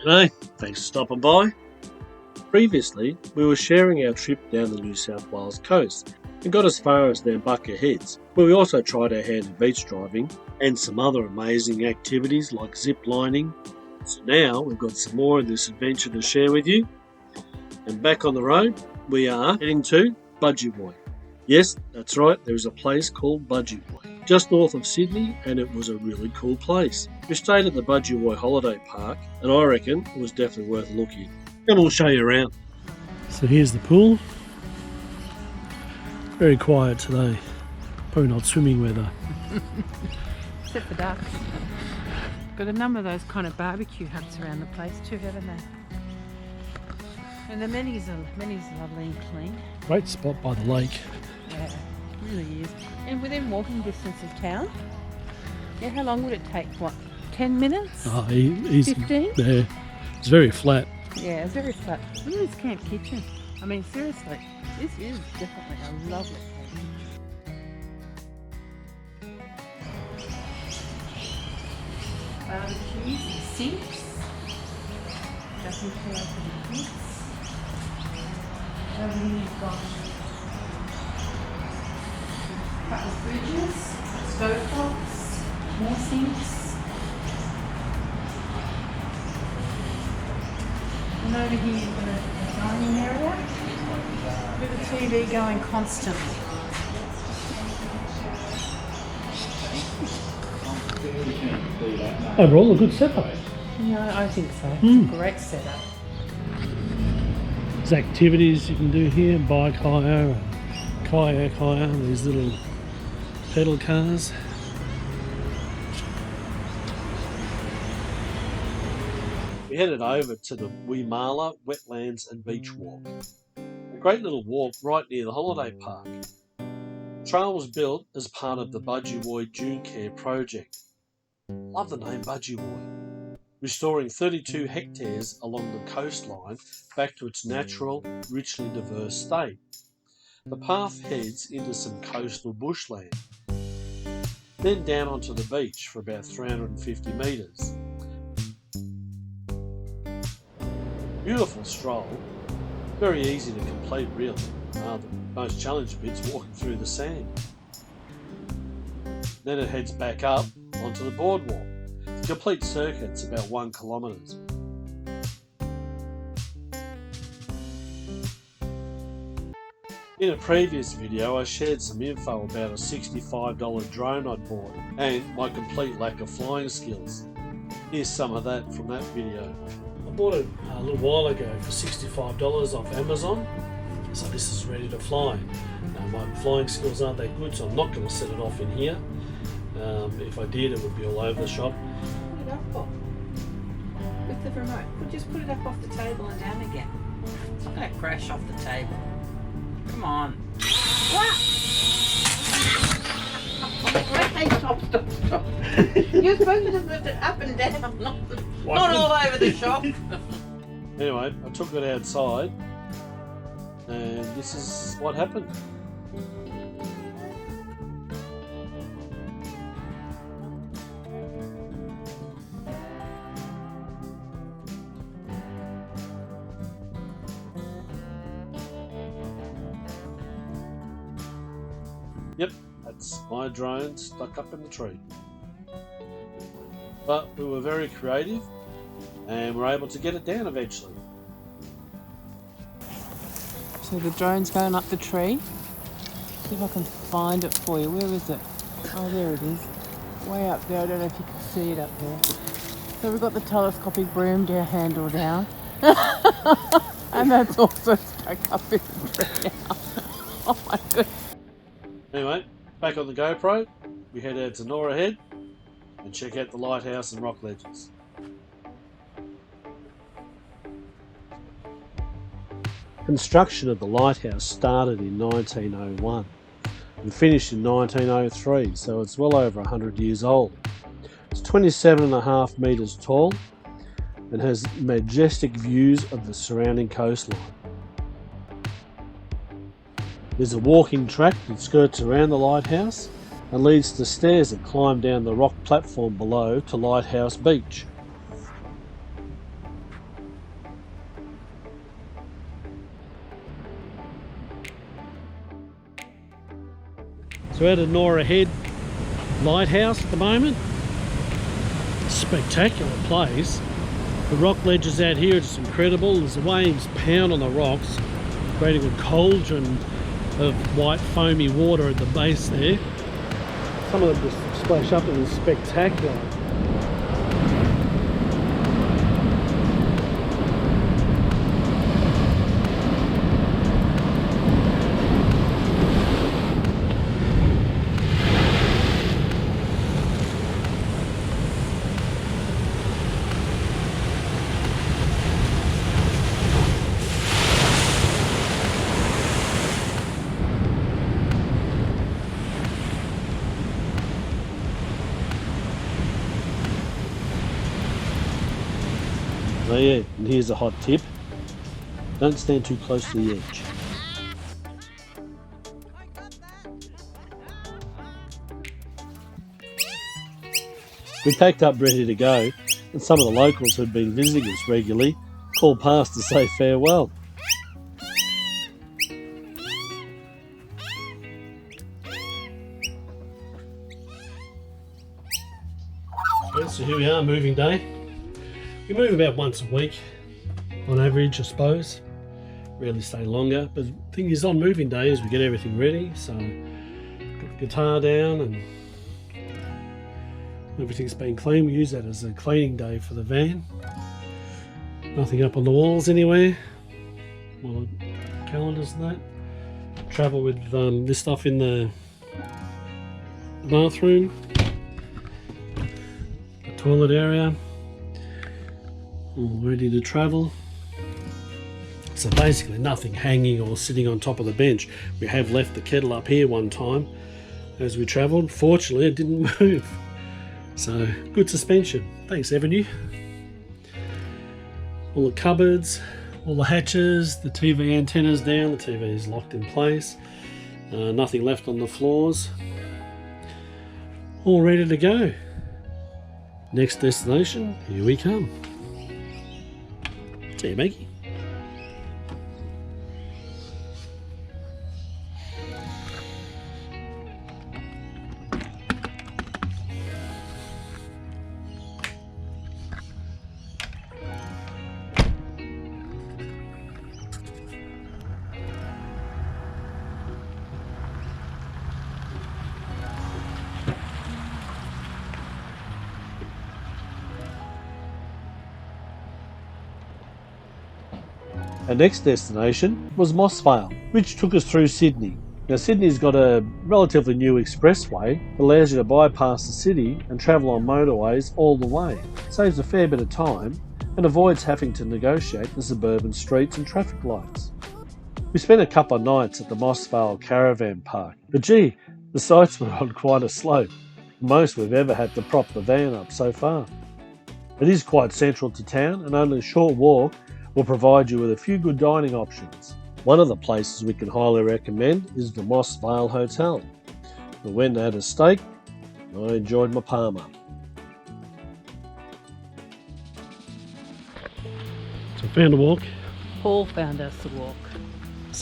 G'day, thanks for stopping by. Previously, we were sharing our trip down the New South Wales coast and got as far as Budgewoi Heads, where we also tried our hand at beach driving and some other amazing activities like zip lining. So now we've got some more of this adventure to share with you. And back on the road, we are heading to Budgewoi. Yes, that's right, there is a place called Budgewoi, just north of Sydney, and it was a really cool place. We stayed at the Budgewoi Holiday Park, and I reckon it was definitely worth looking. And we'll show you around. So here's the pool. Very quiet today. Probably not swimming weather. Except for ducks. Got a number of those kind of barbecue huts around the place too, haven't they? And the many's lovely and clean. Great spot by the lake. Yeah, it really is. And within walking distance of town. Yeah, how long would it take? What, 10 minutes? Oh, easy. 15? Yeah, it's very flat. Yeah, it's very flat. Look at this camp kitchen. I mean, seriously, this is definitely a lovely place. Barbecues and sinks. Doesn't care for the kids. Over here you've got couple of fridges, stove tops, more sinks. And over here you've got a dining area with a TV going constantly. Overall, a good setup. Yeah, I think so. It's a great setup. There's activities you can do here, bike hire and kayak hire, these little pedal cars. We headed over to the Wingecarribee Wetlands and Beach Walk. A great little walk right near the holiday park. The trail was built as part of the Budgewoi Dune Care project. Love the name Budgewoi. Restoring 32 hectares along the coastline back to its natural, richly diverse state. The path heads into some coastal bushland, then down onto the beach for about 350 metres. Beautiful stroll, very easy to complete really. The most challenging bit's walking through the sand. Then it heads back up onto the boardwalk. The complete circuit's about 1 kilometre. In a previous video I shared some info about a $65 drone I'd bought and my complete lack of flying skills. Here's some of that from that video. I bought it a little while ago for $65 off Amazon, so this is ready to fly. My flying skills aren't that good, so I'm not going to set it off in here. If I did, it would be all over the shop. Put it up off with the remote. Just put it up off the table and down again. It's not going to crash off the table. Come on. What? Hey, stop. You're supposed to just lift it up and down, not all over the shop. Anyway, I took it outside and this is what happened. Yep, that's my drone stuck up in the tree. But we were very creative and were able to get it down eventually. So the drone's going up the tree. See if I can find it for you. Where is it? Oh, there it is. Way up there. I don't know if you can see it up there. So we've got the telescopic boom handle down. And that's also stuck up in the tree now. Oh my goodness. Anyway, back on the GoPro, we head out to Norah Head and check out the lighthouse and rock ledges. Construction of the lighthouse started in 1901 and finished in 1903, so it's well over 100 years old. It's 27.5 metres tall and has majestic views of the surrounding coastline. There's a walking track that skirts around the lighthouse and leads to stairs that climb down the rock platform below to Lighthouse Beach. So we're at a Norah Head Lighthouse at the moment. Spectacular place. The rock ledges out here are just incredible. As the waves pound on the rocks, creating a cauldron of white foamy water at the base there. Some of them just splash up and it's spectacular. So yeah, and here's a hot tip. Don't stand too close to the edge. We packed up ready to go, and some of the locals who'd been visiting us regularly called past to say farewell. So here we are, moving day. We move about once a week on average, I suppose. Rarely stay longer, but the thing is, on moving days we get everything ready, so got the guitar down and everything's been cleaned. We use that as a cleaning day for the van. Nothing up on the walls anywhere. Well, calendars and that. Travel with this stuff in the bathroom, the toilet area. All ready to travel. So basically nothing hanging or sitting on top of the bench. We have left the kettle up here one time as we travelled. Fortunately it didn't move. So good suspension. Thanks Evernew. All the cupboards, all the hatches, the TV antennas down. The TV is locked in place. Nothing left on the floors. All ready to go. Next destination, here we come. See you, Maggie. Our next destination was Moss Vale, which took us through Sydney. Now Sydney's got a relatively new expressway that allows you to bypass the city and travel on motorways all the way. It saves a fair bit of time and avoids having to negotiate the suburban streets and traffic lights. We spent a couple of nights at the Moss Vale Caravan Park, but gee, the sights were on quite a slope, the most we've ever had to prop the van up so far. It is quite central to town and only a short walk will provide you with a few good dining options. One of the places we can highly recommend is the Moss Vale Hotel. We went and had a steak, and I enjoyed my parma. So found a walk. Paul found us a walk.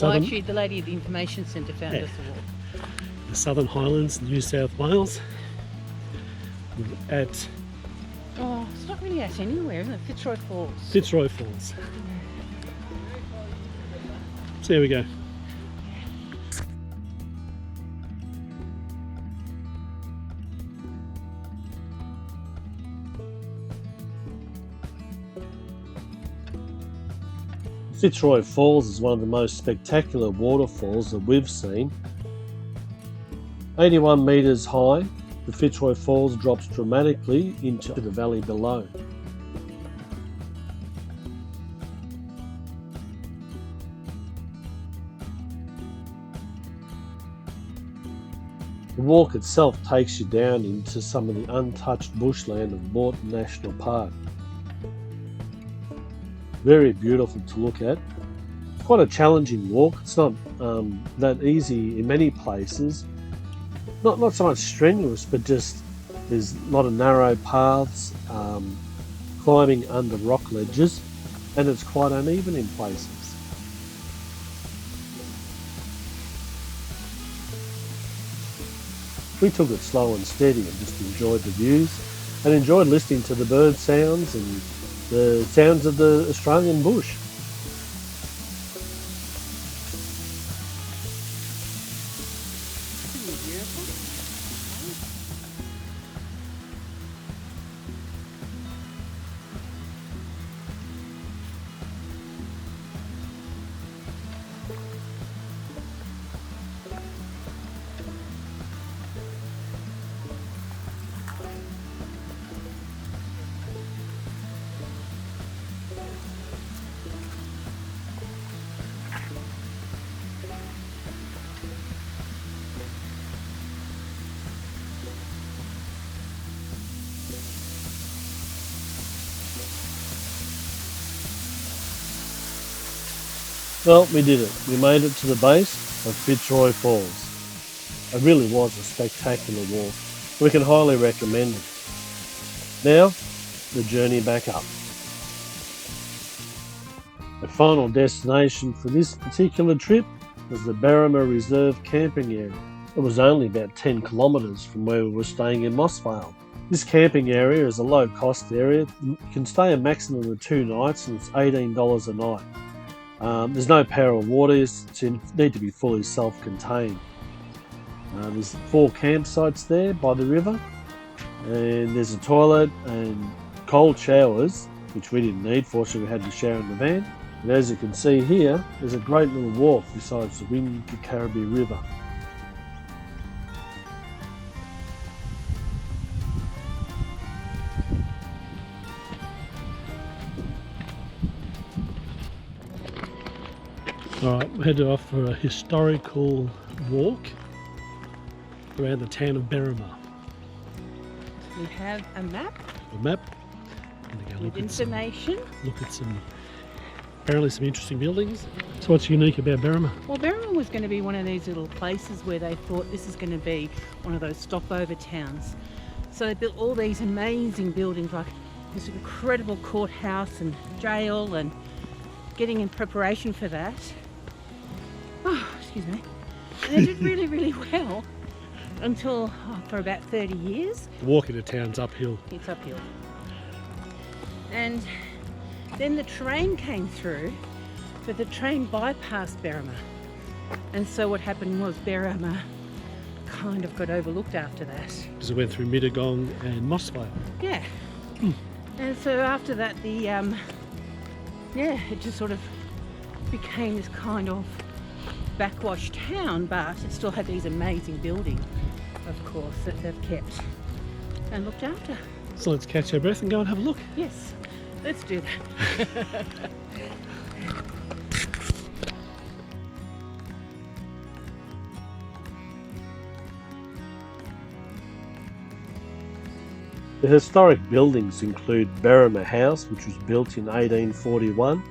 Well, actually, the lady at the information centre found us a walk. The Southern Highlands, New South Wales. We're at... Oh, it's not really at anywhere, isn't it? Fitzroy Falls. Fitzroy Falls. So there we go. Fitzroy Falls is one of the most spectacular waterfalls that we've seen. 81 metres high, the Fitzroy Falls drops dramatically into the valley below. The walk itself takes you down into some of the untouched bushland of Morton National Park. Very beautiful to look at. Quite a challenging walk. It's not that easy in many places. Not so much strenuous, but just there's a lot of narrow paths, climbing under rock ledges, and it's quite uneven in places. we took it slow and steady and just enjoyed the views and enjoyed listening to the bird sounds and the sounds of the Australian bush. Well, we did it. We made it to the base of Fitzroy Falls. It really was a spectacular walk. We can highly recommend it. Now, the journey back up. The final destination for this particular trip was the Berrima Reserve camping area. It was only about 10 kilometres from where we were staying in Mossvale. This camping area is a low-cost area. You can stay a maximum of 2 nights and it's $18 a night. There's no power or water, so you need to be fully self-contained. There's 4 campsites there by the river, and there's a toilet and cold showers, which we didn't need, fortunately we had to shower in the van. And as you can see here, there's a great little walk besides the Wingecarribee River. Alright, we're headed off for a historical walk around the town of Berrima. We have a map A map. And go with information. Look at some, apparently some interesting buildings. So what's unique about Berrima? Well, Berrima was going to be one of these little places where they thought this is going to be one of those stopover towns. So they built all these amazing buildings, like this incredible courthouse and jail, and getting in preparation for that. Oh, excuse me. And they did really, really well until for about 30 years. The walk into town's uphill. It's uphill. And then the train came through, but the train bypassed Berrima. And so what happened was Berrima kind of got overlooked after that. Because it went through Mittagong and Mossvale. Yeah. And so after that, it just sort of became this kind of backwash town, but it still had these amazing buildings, of course, that they've kept and looked after. So let's catch our breath and go and have a look. Yes, let's do that. The historic buildings include Berrima House, which was built in 1841,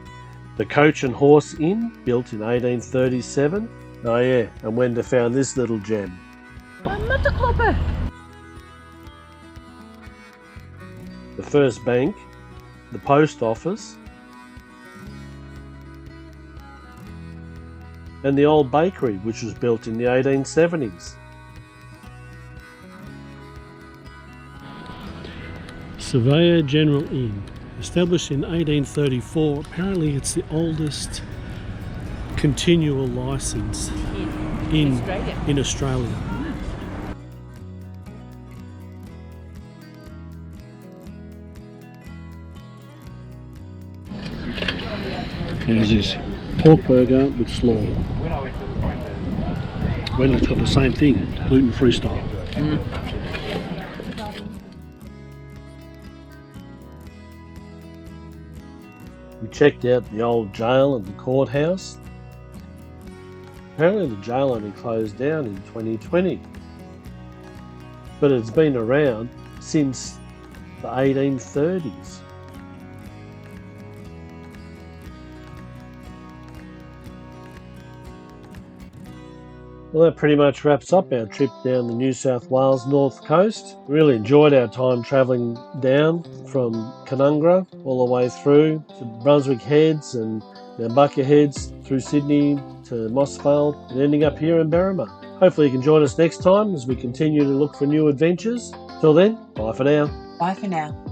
the Coach and Horse Inn, built in 1837. Oh yeah, and Wenda found this little gem. Mutterklopper! The first bank, the post office, and the old bakery, which was built in the 1870s. Surveyor General Inn, established in 1834. Apparently it's the oldest continual licence in Australia. There's this pork burger with slaw. Wendy's got the same thing, gluten-free style. We checked out the old jail and the courthouse. Apparently the jail only closed down in 2020, but it's been around since the 1830s. Well, that pretty much wraps up our trip down the New South Wales north coast. We really enjoyed our time travelling down from Canungra all the way through to Brunswick Heads and Bucca Heads through Sydney to Mossvale and ending up here in Berrima. Hopefully you can join us next time as we continue to look for new adventures. Till then, bye for now. Bye for now.